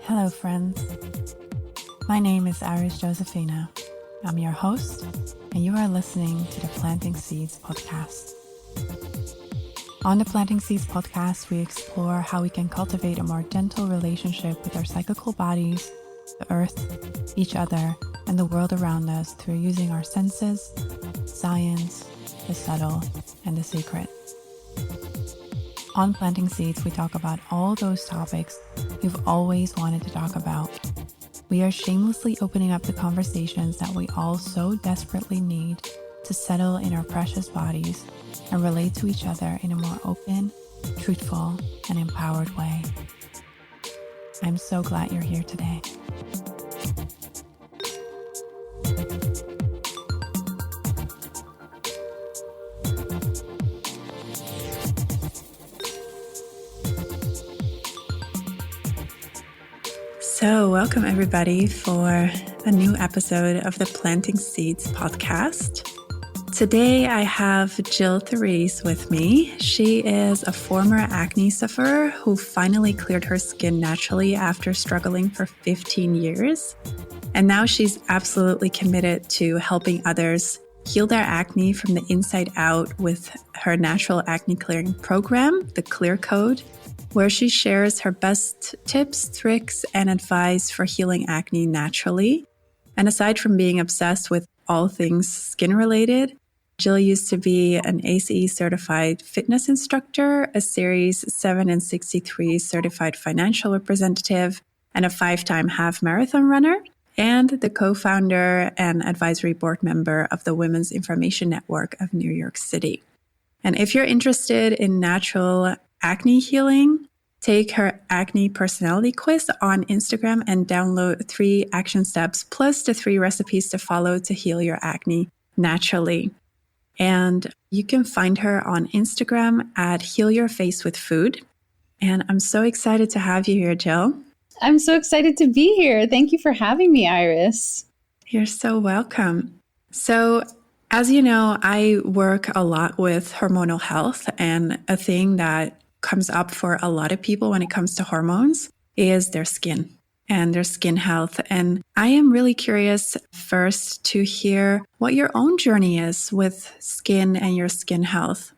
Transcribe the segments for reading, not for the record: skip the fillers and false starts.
Hello, friends. My name is Iris Josephina. I'm your host, and you are listening to the Planting Seeds podcast. On the Planting Seeds podcast, we explore how we can cultivate a more gentle relationship with our cyclical bodies, the earth, each other, and the world around us through using our senses, science, the subtle, and the sacred. On Planting Seeds, we talk about all those topics you've always wanted to talk about. We are shamelessly opening up the conversations that we all so desperately need to settle in our precious bodies and relate to each other in a more open, truthful, and empowered way. I'm so glad you're here today. So welcome everybody for a new episode of the Planting Seeds podcast. Today I have Jill Therese with me. She is a former acne sufferer who finally cleared her skin naturally after struggling for 15 years. And now she's absolutely committed to helping others heal their acne from the inside out with her natural acne clearing program, the Clear Code, where she shares her best tips, tricks, and advice for healing acne naturally. And aside from being obsessed with all things skin-related, Jill used to be an ACE certified fitness instructor, a Series 7 and 63 certified financial representative, and a 5-time half marathon runner, and the co-founder and advisory board member of the Women's Information Network of New York City. And if you're interested in natural acne healing, take her acne personality quiz on Instagram and download 3 action steps plus the 3 recipes to follow to heal your acne naturally. And you can find her on Instagram at Heal Your Face with Food. And I'm so excited to have you here, Jill. I'm so excited to be here. Thank you for having me, Iris. You're so welcome. So, as you know, I work a lot with hormonal health, and a thing that comes up for a lot of people when it comes to hormones is their skin and their skin health. And I am really curious first to hear what your own journey is with skin and your skin health.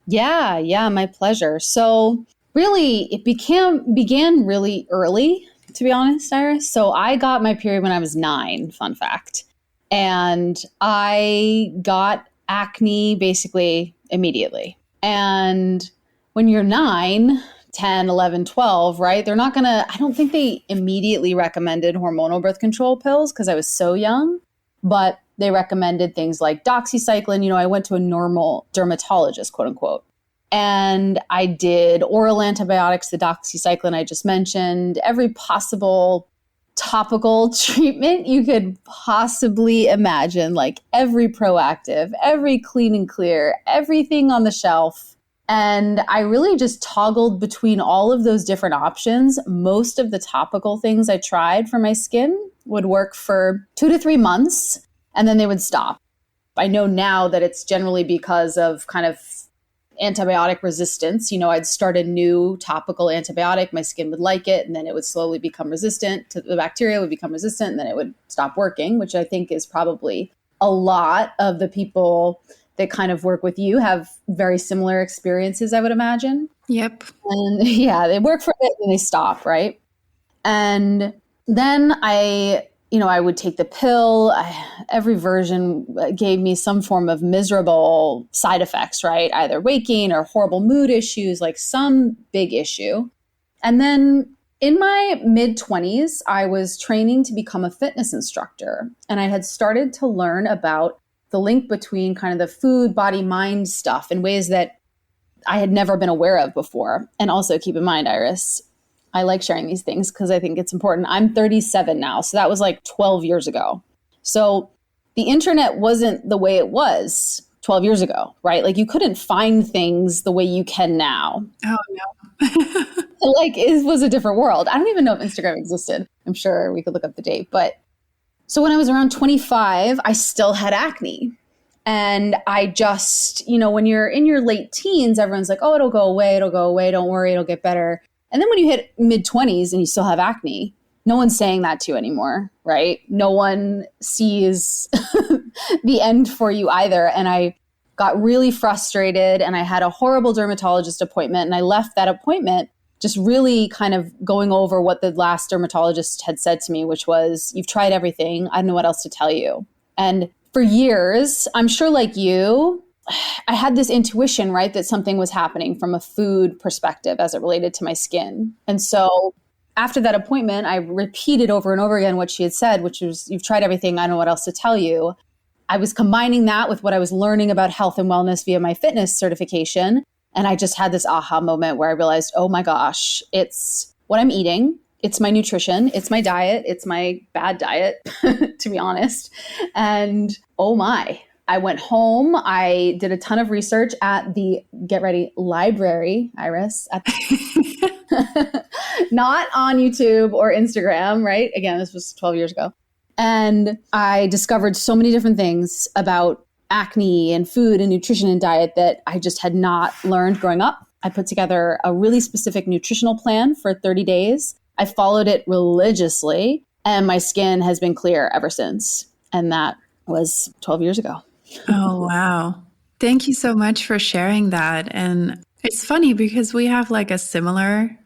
Yeah, my pleasure. So really, it began really early, to be honest, Iris. So I got my period when I was 9, fun fact. And I got acne basically immediately. And when you're 9, 10, 11, 12, right? I don't think they immediately recommended hormonal birth control pills because I was so young, but they recommended things like doxycycline. I went to a normal dermatologist, quote unquote. And I did oral antibiotics, the doxycycline I just mentioned, every possible topical treatment you could possibly imagine, like every Proactive, every Clean and Clear, everything on the shelf. And I really just toggled between all of those different options. Most of the topical things I tried for my skin would work for 2 to 3 months, and then they would stop. I know now that it's generally because of kind of antibiotic resistance. I'd start a new topical antibiotic, my skin would like it, and then it would slowly become resistant to the bacteria, would become resistant, and then it would stop working, which I think is probably a lot of the people that kind of work with you have very similar experiences, I would imagine. Yep. And yeah, they work for a bit and they stop, right? And then I would take the pill. Every version gave me some form of miserable side effects, right? Either weight gain or horrible mood issues, like some big issue. And then in my mid-20s, I was training to become a fitness instructor. And I had started to learn about the link between kind of the food, body, mind stuff in ways that I had never been aware of before. And also keep in mind, Iris, I like sharing these things because I think it's important. I'm 37 now, so that was like 12 years ago. So the internet wasn't the way it was 12 years ago, right? Like you couldn't find things the way you can now. Oh, no. Like it was a different world. I don't even know if Instagram existed. I'm sure we could look up the date, but so when I was around 25, I still had acne. And I just, when you're in your late teens, everyone's like, oh, it'll go away, don't worry, it'll get better. And then when you hit mid-20s and you still have acne, no one's saying that to you anymore, right? No one sees the end for you either. And I got really frustrated and I had a horrible dermatologist appointment, and I left that appointment just really kind of going over what the last dermatologist had said to me, which was, you've tried everything. I don't know what else to tell you. And for years, I'm sure like you, I had this intuition, right, that something was happening from a food perspective as it related to my skin. And so after that appointment, I repeated over and over again what she had said, which was, you've tried everything. I don't know what else to tell you. I was combining that with what I was learning about health and wellness via my fitness certification. And I just had this aha moment where I realized, oh my gosh, it's what I'm eating. It's my nutrition. It's my diet. It's my bad diet, to be honest. And oh my, I went home. I did a ton of research at the, get ready, library, Iris, not on YouTube or Instagram, right? Again, this was 12 years ago. And I discovered so many different things about acne and food and nutrition and diet that I just had not learned growing up. I put together a really specific nutritional plan for 30 days. I followed it religiously, and my skin has been clear ever since. And that was 12 years ago. Oh, wow. Thank you so much for sharing that. And it's funny because we have like a similar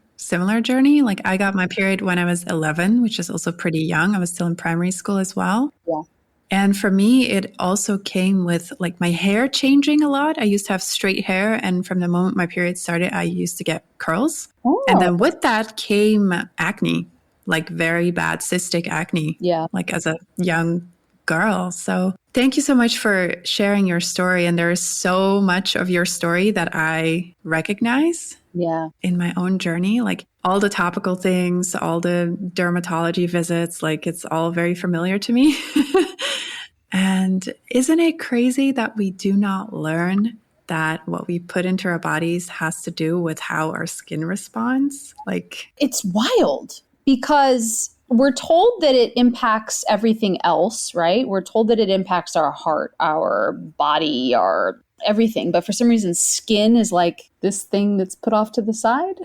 journey. Like I got my period when I was 11, which is also pretty young. I was still in primary school as well. Yeah. And for me, it also came with like my hair changing a lot. I used to have straight hair. And from the moment my period started, I used to get curls. Oh. And then with that came acne, like very bad cystic acne, like as a young girl. So thank you so much for sharing your story. And there is so much of your story that I recognize in my own journey, like all the topical things, all the dermatology visits, like it's all very familiar to me. And isn't it crazy that we do not learn that what we put into our bodies has to do with how our skin responds? Like, it's wild because we're told that it impacts everything else, right? We're told that it impacts our heart, our body, our everything. But for some reason, skin is like this thing that's put off to the side.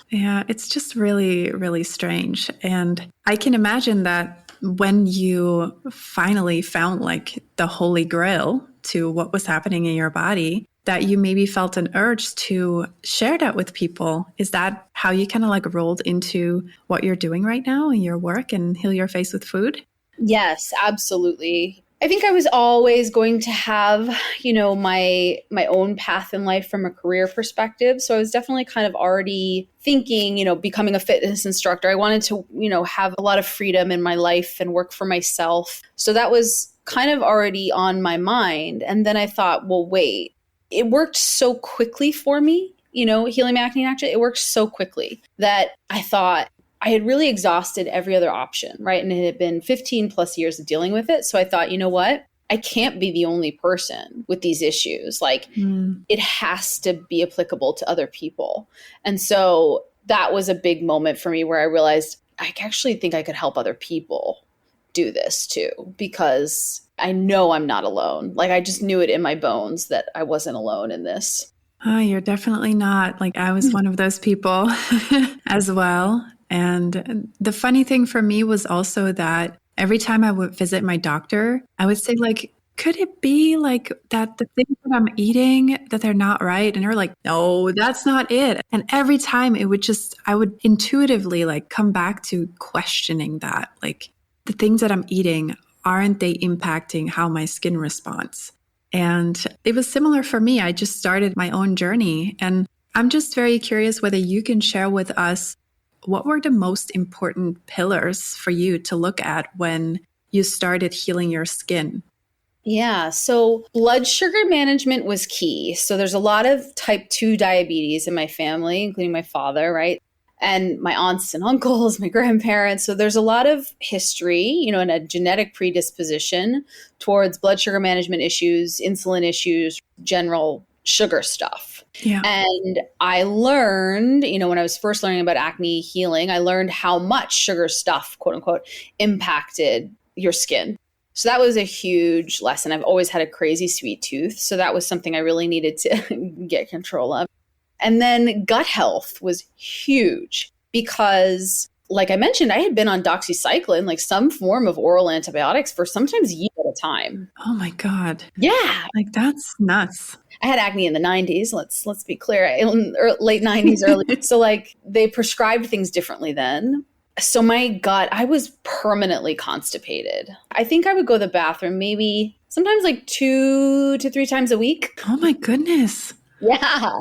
Yeah, it's just really, really strange. And I can imagine that when you finally found like the holy grail to what was happening in your body, that you maybe felt an urge to share that with people. Is that how you kind of like rolled into what you're doing right now in your work and Heal Your Face with Food? Yes, absolutely. I think I was always going to have, my own path in life from a career perspective. So I was definitely kind of already thinking, becoming a fitness instructor. I wanted to, have a lot of freedom in my life and work for myself. So that was kind of already on my mind. And then I thought, well, wait, it worked so quickly for me, healing my acne naturally. It worked so quickly that I thought, I had really exhausted every other option, right? And it had been 15 plus years of dealing with it. So I thought, you know what? I can't be the only person with these issues. Like it has to be applicable to other people. And so that was a big moment for me where I realized I actually think I could help other people do this too, because I know I'm not alone. Like I just knew it in my bones that I wasn't alone in this. Oh, you're definitely not. Like I was one of those people as well. And the funny thing for me was also that every time I would visit my doctor, I would say like, could it be like that the things that I'm eating, that they're not right? And they're like, no, that's not it. And every time I would intuitively like come back to questioning that, like the things that I'm eating, aren't they impacting how my skin responds? And it was similar for me. I just started my own journey. And I'm just very curious whether you can share with us what were the most important pillars for you to look at when you started healing your skin? Yeah, so blood sugar management was key. So there's a lot of type 2 diabetes in my family, including my father, right? And my aunts and uncles, my grandparents. So there's a lot of history, and a genetic predisposition towards blood sugar management issues, insulin issues, general sugar stuff. Yeah. And I learned, when I was first learning about acne healing, I learned how much sugar stuff, quote unquote, impacted your skin. So that was a huge lesson. I've always had a crazy sweet tooth. So that was something I really needed to get control of. And then gut health was huge because like I mentioned, I had been on doxycycline, like some form of oral antibiotics for sometimes years at a time. Oh my God. Yeah. Like that's nuts. I had acne in the 90s. Let's be clear, late 90s, early. So like they prescribed things differently then. So my gut, I was permanently constipated. I think I would go to the bathroom maybe sometimes like 2 to 3 times a week. Oh my goodness. Yeah.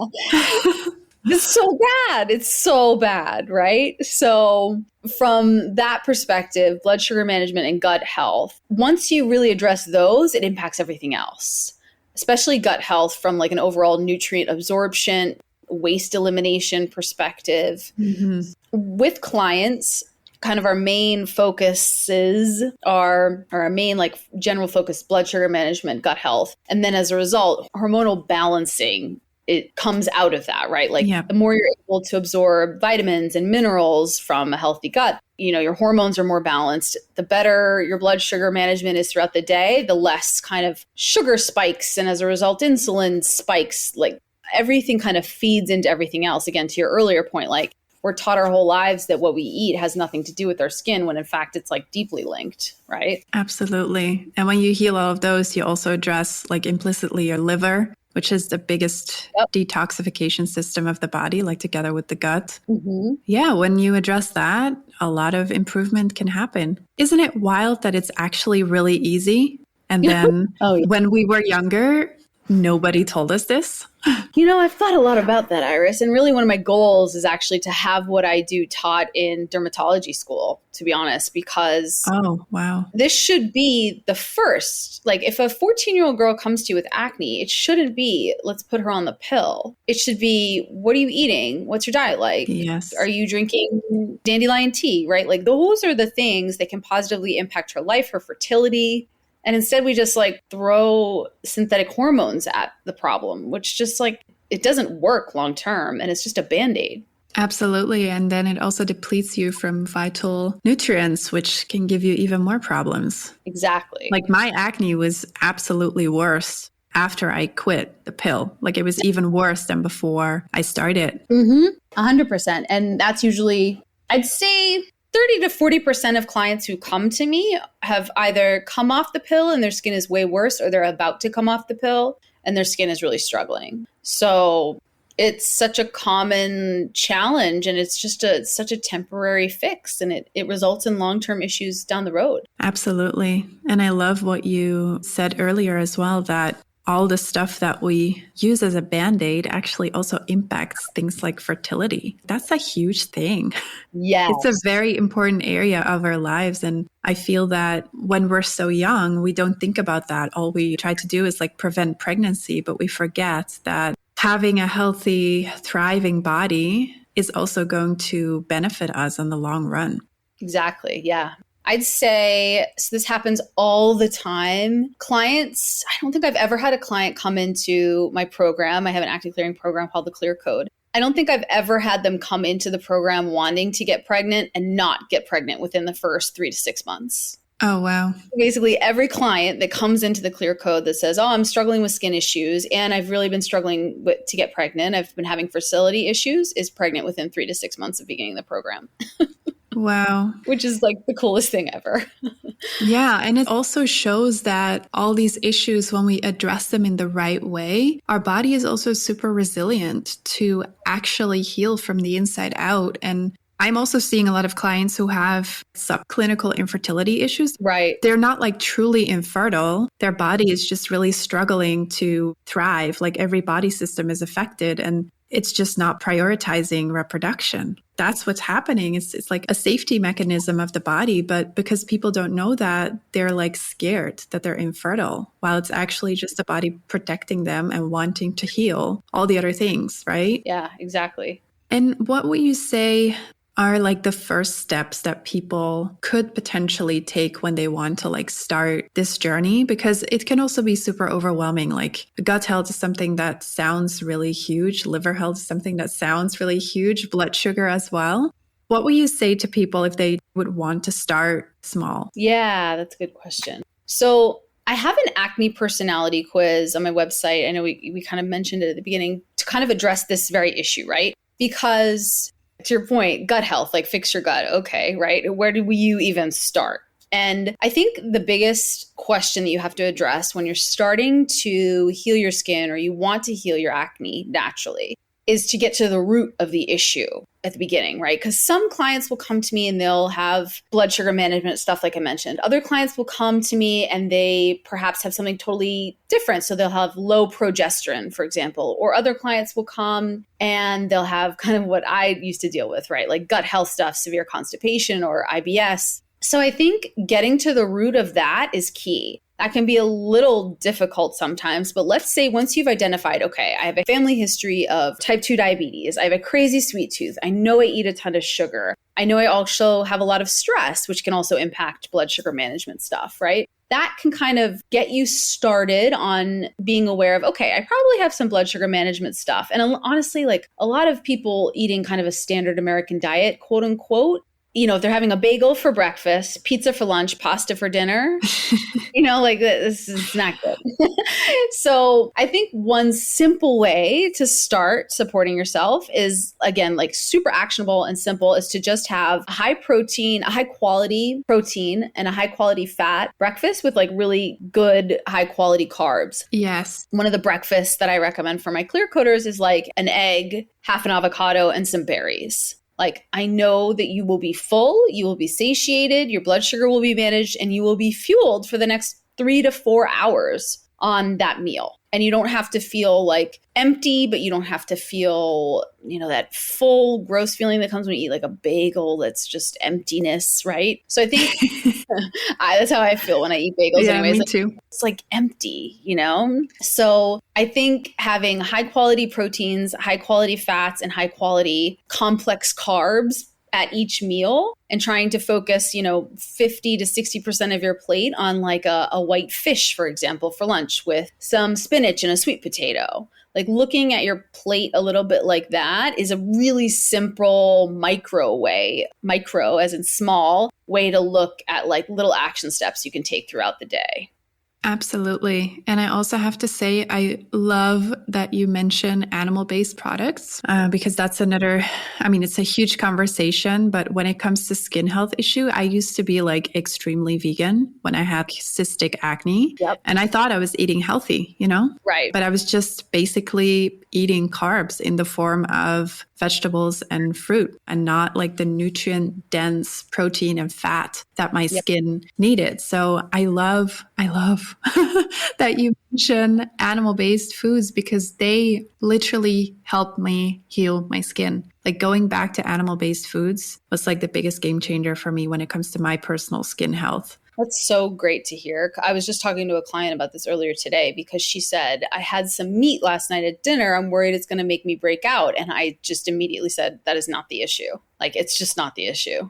It's so bad. It's so bad, right? So from that perspective, blood sugar management and gut health, once you really address those, it impacts everything else, especially gut health from like an overall nutrient absorption, waste elimination perspective. Mm-hmm. With clients, kind of our main focuses are, or our main like general focus, blood sugar management, gut health. And then as a result, hormonal balancing, it comes out of that, right? Like the more you're able to absorb vitamins and minerals from a healthy gut, you know, your hormones are more balanced. The better your blood sugar management is throughout the day, the less kind of sugar spikes. And as a result, insulin spikes, like everything kind of feeds into everything else. Again, to your earlier point, like we're taught our whole lives that what we eat has nothing to do with our skin when in fact it's like deeply linked, right? Absolutely. And when you heal all of those, you also address like implicitly your liver, which is the biggest detoxification system of the body, like together with the gut. Mm-hmm. Yeah, when you address that, a lot of improvement can happen. Isn't it wild that it's actually really easy? And then when we were younger, nobody told us this. You know, I've thought a lot about that, Iris. And really one of my goals is actually to have what I do taught in dermatology school, to be honest, because this should be the first. Like if a 14-year-old girl comes to you with acne, it shouldn't be, let's put her on the pill. It should be, what are you eating? What's your diet like? Yes. Are you drinking dandelion tea, right? Like those are the things that can positively impact her life, her fertility. And instead we just like throw synthetic hormones at the problem, which just like, it doesn't work long term and it's just a Band-Aid. Absolutely. And then it also depletes you from vital nutrients, which can give you even more problems. Exactly. Like my acne was absolutely worse after I quit the pill. Like it was even worse than before I started. 100%. And that's usually, I'd say 30 to 40% of clients who come to me have either come off the pill and their skin is way worse, or they're about to come off the pill and their skin is really struggling. So it's such a common challenge and it's just such a temporary fix, and it results in long-term issues down the road. Absolutely. And I love what you said earlier as well, that all the stuff that we use as a Band-Aid actually also impacts things like fertility. That's a huge thing. Yes. It's a very important area of our lives. And I feel that when we're so young, we don't think about that. All we try to do is like prevent pregnancy, but we forget that having a healthy, thriving body is also going to benefit us in the long run. Exactly. Yeah. I'd say, so this happens all the time. Clients, I don't think I've ever had a client come into my program. I have an acne clearing program called the Clear Code. I don't think I've ever had them come into the program wanting to get pregnant and not get pregnant within the first 3 to 6 months. Oh, wow. Basically, every client that comes into the Clear Code that says, I'm struggling with skin issues and I've really been struggling to get pregnant, I've been having fertility issues, is pregnant within 3 to 6 months of beginning the program. Wow. Which is like the coolest thing ever. Yeah. And it also shows that all these issues, when we address them in the right way, our body is also super resilient to actually heal from the inside out. And I'm also seeing a lot of clients who have subclinical infertility issues. Right. They're not like truly infertile. Their body is just really struggling to thrive. Like every body system is affected and it's just not prioritizing reproduction. That's what's happening. It's like a safety mechanism of the body. But because people don't know that, they're like scared that they're infertile, while it's actually just the body protecting them and wanting to heal all the other things, right? Yeah, exactly. And what would you say are like the first steps that people could potentially take when they want to like start this journey? Because it can also be super overwhelming. Like gut health is something that sounds really huge. Liver health is something that sounds really huge. Blood sugar as well. What would you say to people if they would want to start small? Yeah, that's a good question. So I have an acne personality quiz on my website. I know we kind of mentioned it at the beginning to kind of address this very issue, right? Because to your point, gut health, like fix your gut. Okay, right? Where do you even start? And I think the biggest question that you have to address when you're starting to heal your skin or you want to heal your acne naturally is to get to the root of the issue at the beginning, right? Because some clients will come to me and they'll have blood sugar management stuff, like I mentioned. Other clients will come to me and they perhaps have something totally different. So they'll have low progesterone, for example, or other clients will come and they'll have kind of what I used to deal with, right? Like gut health stuff, severe constipation or IBS. So I think getting to the root of that is key. That can be a little difficult sometimes, but let's say once you've identified, okay, I have a family history of type 2 diabetes. I have a crazy sweet tooth. I know I eat a ton of sugar. I know I also have a lot of stress, which can also impact blood sugar management stuff, right? That can kind of get you started on being aware of, okay, I probably have some blood sugar management stuff. And honestly, like a lot of people eating kind of a standard American diet, quote unquote, if they're having a bagel for breakfast, pizza for lunch, pasta for dinner, like this is not good. So I think one simple way to start supporting yourself is, again, like super actionable and simple, is to just have a high quality protein and a high quality fat breakfast with like really good high quality carbs. Yes. One of the breakfasts that I recommend for my clear coaters is like an egg, half an avocado, and some berries. Like, I know that you will be full, you will be satiated, your blood sugar will be managed, and you will be fueled for the next 3 to 4 hours on that meal. And you don't have to feel like empty, but you don't have to feel, that full, gross feeling that comes when you eat like a bagel that's just emptiness, right? So I think that's how I feel when I eat bagels. Yeah, anyways. me too. It's like empty, So I think having high quality proteins, high quality fats, and high quality complex carbs at each meal and trying to focus, 50 to 60% of your plate on like a white fish, for example, for lunch with some spinach and a sweet potato. Like looking at your plate a little bit like that is a really simple micro as in small way to look at like little action steps you can take throughout the day. Absolutely. And I also have to say, I love that you mention animal-based products because that's it's a huge conversation. But when it comes to skin health issue, I used to be like extremely vegan when I had cystic acne. Yep. And I thought I was eating healthy, Right. But I was just basically eating carbs in the form of vegetables and fruit and not like the nutrient dense protein and fat that my skin needed. So I love that you mention animal-based foods because they literally help me heal my skin. Like going back to animal-based foods was like the biggest game changer for me when it comes to my personal skin health. That's so great to hear. I was just talking to a client about this earlier today because she said, I had some meat last night at dinner. I'm worried it's going to make me break out. And I just immediately said, that is not the issue. Like, it's just not the issue.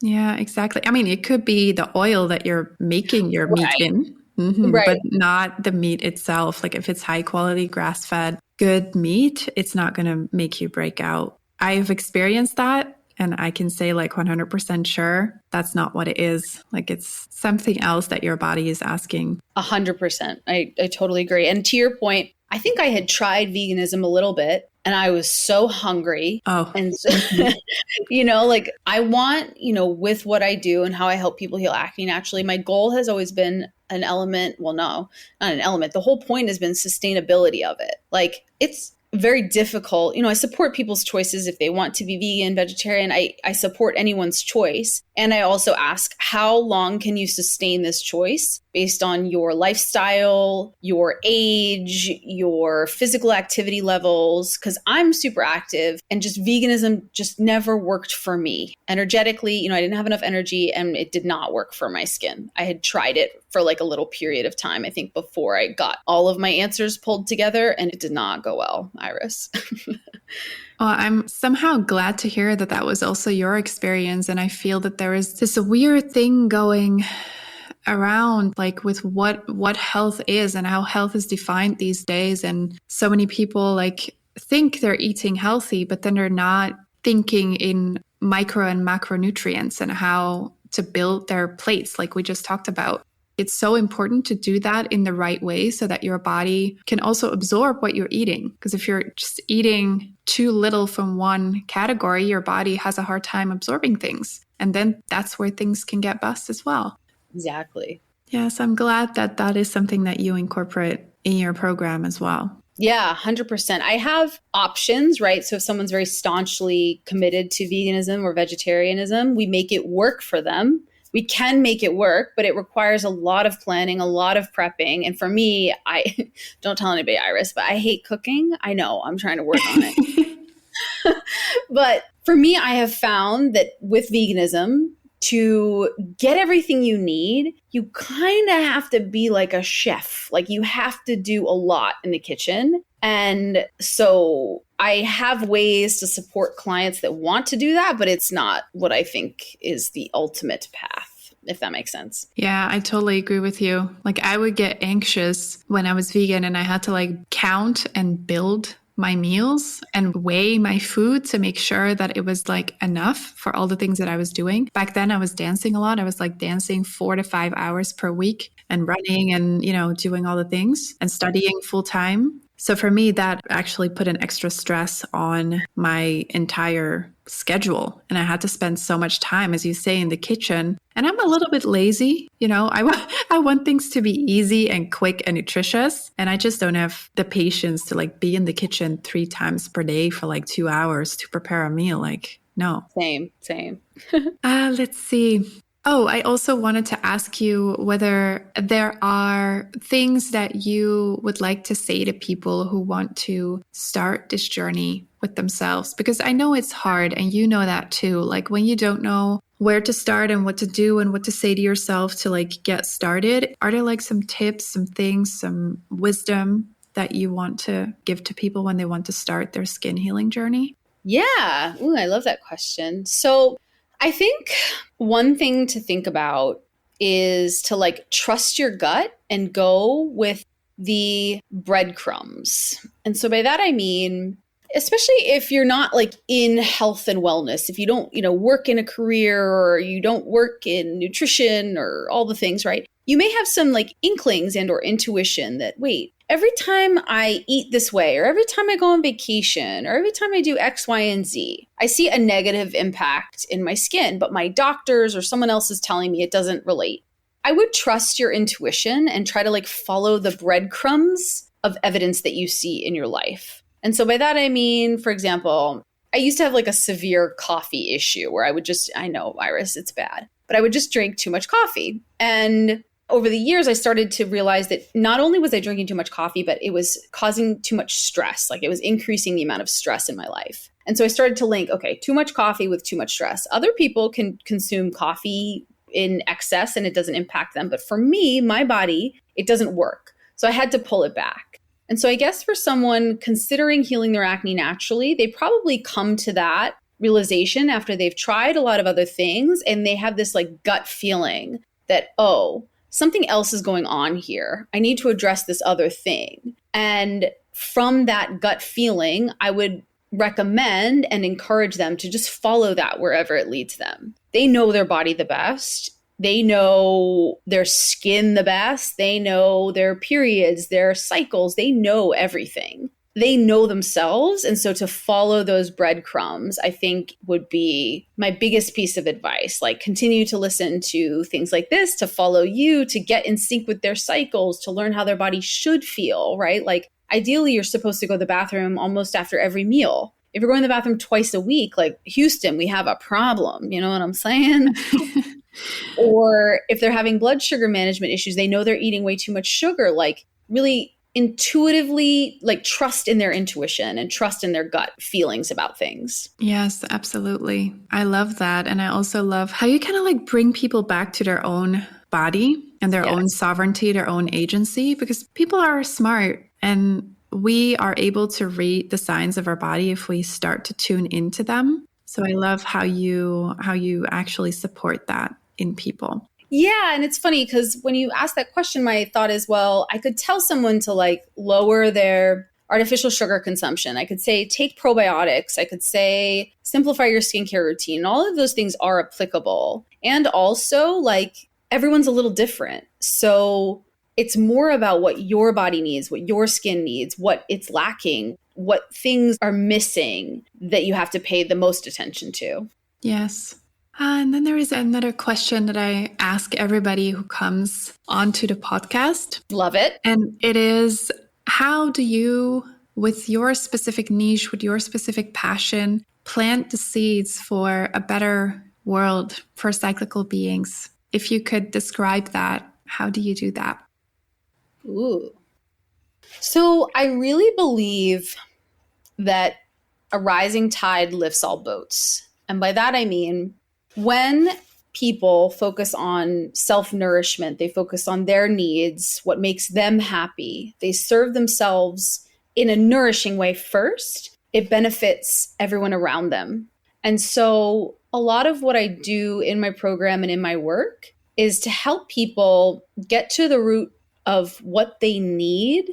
Yeah, exactly. I mean, it could be the oil that you're making your meat in, Right. but not the meat itself. Like if it's high quality, grass-fed, good meat, it's not going to make you break out. I've experienced that. And I can say like 100% sure that's not what it is. Like it's something else that your body is asking. 100%. I totally agree. And to your point, I think I had tried veganism a little bit and I was so hungry. Oh, and so, like I want, with what I do and how I help people heal acne naturally, my goal has always been an element. Well, no, not an element. The whole point has been sustainability of it. Like it's very difficult. I support people's choices if they want to be vegan, vegetarian. I support anyone's choice. And I also ask, how long can you sustain this choice based on your lifestyle, your age, your physical activity levels? Because I'm super active and just veganism just never worked for me. Energetically, I didn't have enough energy and it did not work for my skin. I had tried it for like a little period of time, I think, before I got all of my answers pulled together, and it did not go well, Iris. Well, I'm somehow glad to hear that that was also your experience. And I feel that there is this weird thing going around like with what health is and how health is defined these days. And so many people like think they're eating healthy, but then they're not thinking in micro and macronutrients and how to build their plates like we just talked about. it's so important to do that in the right way so that your body can also absorb what you're eating. Because if you're just eating too little from one category, your body has a hard time absorbing things. And then that's where things can get bust as well. Exactly. Yes, I'm glad that that is something that you incorporate in your program as well. Yeah, 100%. I have options, right? So if someone's very staunchly committed to veganism or vegetarianism, we make it work for them. We can make it work, but it requires a lot of planning, a lot of prepping. And for me, I don't tell anybody, Iris, but I hate cooking. I know, I'm trying to work on it. But for me, I have found that with veganism, to get everything you need, you kind of have to be like a chef. Like you have to do a lot in the kitchen. And so I have ways to support clients that want to do that, but it's not what I think is the ultimate path, if that makes sense. Yeah, I totally agree with you. Like I would get anxious when I was vegan and I had to like count and build my meals and weigh my food to make sure that it was like enough for all the things that I was doing. Back then I was dancing a lot. I was like dancing 4 to 5 hours per week and running and, doing all the things and studying full time. So for me, that actually put an extra stress on my entire schedule. And I had to spend so much time, as you say, in the kitchen. And I'm a little bit lazy. I want things to be easy and quick and nutritious. And I just don't have the patience to like be in the kitchen 3 times per day for like 2 hours to prepare a meal. Like, no. Same. Let's see. Oh, I also wanted to ask you whether there are things that you would like to say to people who want to start this journey with themselves, because I know it's hard and you know that too. Like when you don't know where to start and what to do and what to say to yourself to like get started, are there like some tips, some things, some wisdom that you want to give to people when they want to start their skin healing journey? Yeah. Ooh, I love that question. So I think one thing to think about is to like trust your gut and go with the breadcrumbs. And so by that, I mean, especially if you're not like in health and wellness, if you don't, work in a career or you don't work in nutrition or all the things, right? You may have some like inklings and or intuition that, wait, every time I eat this way, or every time I go on vacation, or every time I do X, Y, and Z, I see a negative impact in my skin, but my doctors or someone else is telling me it doesn't relate. I would trust your intuition and try to like follow the breadcrumbs of evidence that you see in your life. And so by that, I mean, for example, I used to have like a severe coffee issue where I know, Iris, it's bad, but I would just drink too much coffee. And over the years, I started to realize that not only was I drinking too much coffee, but it was causing too much stress. Like it was increasing the amount of stress in my life. And so I started to link, okay, too much coffee with too much stress. Other people can consume coffee in excess and it doesn't impact them. But for me, my body, it doesn't work. So I had to pull it back. And so I guess for someone considering healing their acne naturally, they probably come to that realization after they've tried a lot of other things and they have this like gut feeling that, oh, something else is going on here. I need to address this other thing. And from that gut feeling, I would recommend and encourage them to just follow that wherever it leads them. They know their body the best. They know their skin the best. They know their periods, their cycles. They know everything. They know themselves. And so to follow those breadcrumbs, I think would be my biggest piece of advice. Like continue to listen to things like this, to follow you, to get in sync with their cycles, to learn how their body should feel, right? Like ideally, you're supposed to go to the bathroom almost after every meal. If you're going to the bathroom twice a week, like Houston, we have a problem. You know what I'm saying? Or if they're having blood sugar management issues, they know they're eating way too much sugar, like really intuitively like trust in their intuition and trust in their gut feelings about things. Yes, absolutely. I love that. And I also love how you kind of like bring people back to their own body and their own sovereignty, their own agency, because people are smart and we are able to read the signs of our body if we start to tune into them. So I love how you actually support that in people. Yeah. And it's funny because when you ask that question, my thought is, well, I could tell someone to like lower their artificial sugar consumption. I could say, take probiotics. I could say, simplify your skincare routine. All of those things are applicable. And also like everyone's a little different. So it's more about what your body needs, what your skin needs, what it's lacking, what things are missing that you have to pay the most attention to. Yes. And then there is another question that I ask everybody who comes onto the podcast. Love it. And it is, how do you, with your specific niche, with your specific passion, plant the seeds for a better world for cyclical beings? If you could describe that, how do you do that? Ooh. So I really believe that a rising tide lifts all boats. And by that, I mean, when people focus on self-nourishment, they focus on their needs, what makes them happy, they serve themselves in a nourishing way first, it benefits everyone around them. And so a lot of what I do in my program and in my work is to help people get to the root of what they need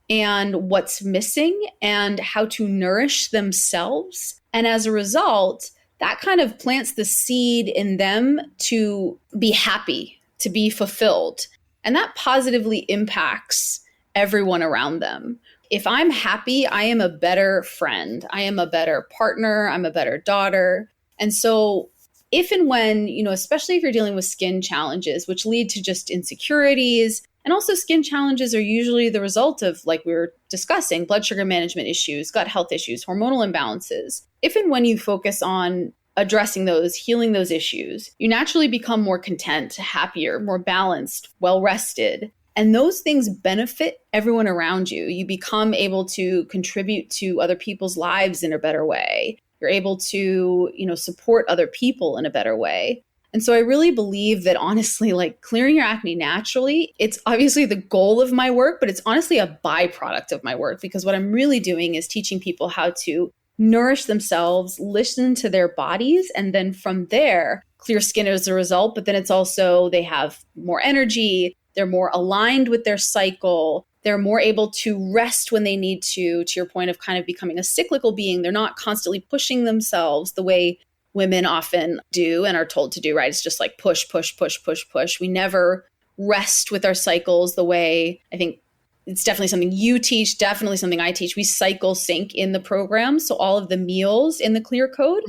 and what's missing and how to nourish themselves. And as a result, that kind of plants the seed in them to be happy, to be fulfilled. And that positively impacts everyone around them. If I'm happy, I am a better friend. I am a better partner. I'm a better daughter. And so if and when, especially if you're dealing with skin challenges, which lead to just insecurities, and also skin challenges are usually the result of, like we were discussing, blood sugar management issues, gut health issues, hormonal imbalances. If and when you focus on addressing those, healing those issues, you naturally become more content, happier, more balanced, well-rested. And those things benefit everyone around you. You become able to contribute to other people's lives in a better way. You're able to, support other people in a better way. And so I really believe that, honestly, like clearing your acne naturally, it's obviously the goal of my work, but it's honestly a byproduct of my work, because what I'm really doing is teaching people how to nourish themselves, listen to their bodies, and then from there, clear skin as a result. But then it's also, they have more energy, they're more aligned with their cycle, they're more able to rest when they need to your point of kind of becoming a cyclical being. They're not constantly pushing themselves the way women often do and are told to do, right? It's just like push, push, push, push, push. We never rest with our cycles the way, I think it's definitely something you teach, definitely something I teach. We cycle sync in the program. So all of the meals in the Clear Code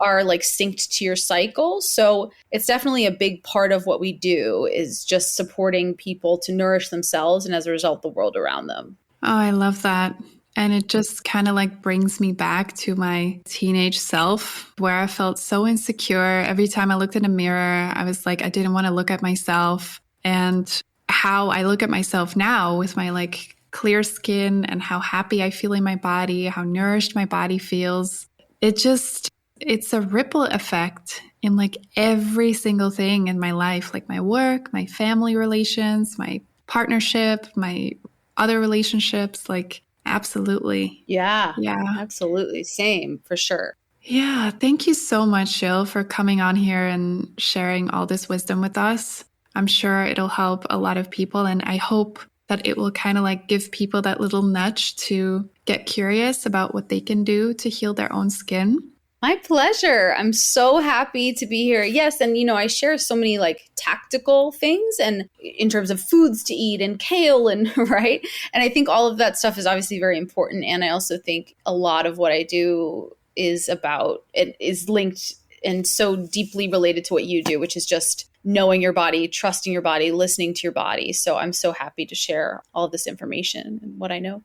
are like synced to your cycle. So it's definitely a big part of what we do, is just supporting people to nourish themselves and as a result, the world around them. Oh, I love that. And it just kind of like brings me back to my teenage self, where I felt so insecure. Every time I looked in a mirror, I was like, I didn't want to look at myself. And how I look at myself now with my like clear skin and how happy I feel in my body, how nourished my body feels. It's a ripple effect in like every single thing in my life, like my work, my family relations, my partnership, my other relationships, like absolutely. Yeah, Yeah, absolutely. Same, for sure. Yeah. Thank you so much, Jill, for coming on here and sharing all this wisdom with us. I'm sure it'll help a lot of people. And I hope that it will kind of like give people that little nudge to get curious about what they can do to heal their own skin. My pleasure. I'm so happy to be here. Yes. And, I share so many like tactical things and in terms of foods to eat and kale and right. And I think all of that stuff is obviously very important. And I also think a lot of what I do is about, it is linked and so deeply related to what you do, which is just knowing your body, trusting your body, listening to your body. So I'm so happy to share all of this information and what I know.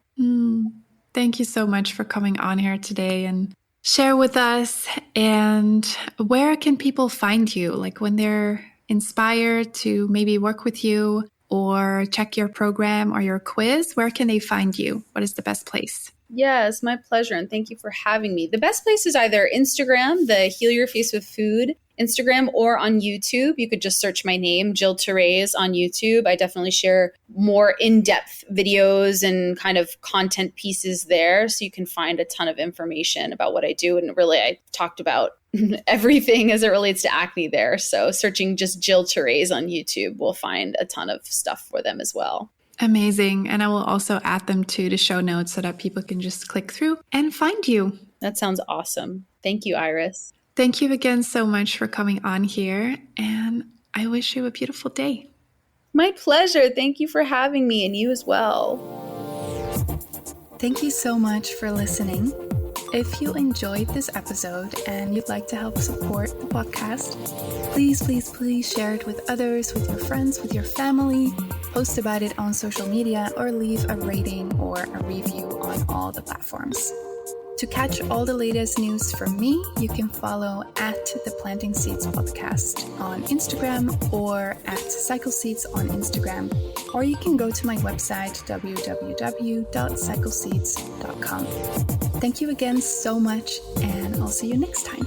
Thank you so much for coming on here today and share with us. And where can people find you? Like when they're inspired to maybe work with you or check your program or your quiz, where can they find you? What is the best place? Yes, my pleasure. And thank you for having me. The best place is either Instagram, the Heal Your Face with Food Instagram, or on YouTube. You could just search my name, Jill Therese, on YouTube. I definitely share more in-depth videos and kind of content pieces there. So you can find a ton of information about what I do. And really, I talked about everything as it relates to acne there. So searching just Jill Therese on YouTube, we'll find a ton of stuff for them as well. Amazing. And I will also add them to the show notes so that people can just click through and find you. That sounds awesome. Thank you, Iris. Thank you again so much for coming on here. And I wish you a beautiful day. My pleasure. Thank you for having me, and you as well. Thank you so much for listening. If you enjoyed this episode and you'd like to help support the podcast, please share it with others, with your friends, with your family, post about it on social media, or leave a rating or a review on all the platforms. To catch all the latest news from me, you can follow at the Planting Seeds podcast on Instagram or at Cycle Seeds on Instagram, or you can go to my website www.cycleseeds.com. Thank you again so much, and I'll see you next time.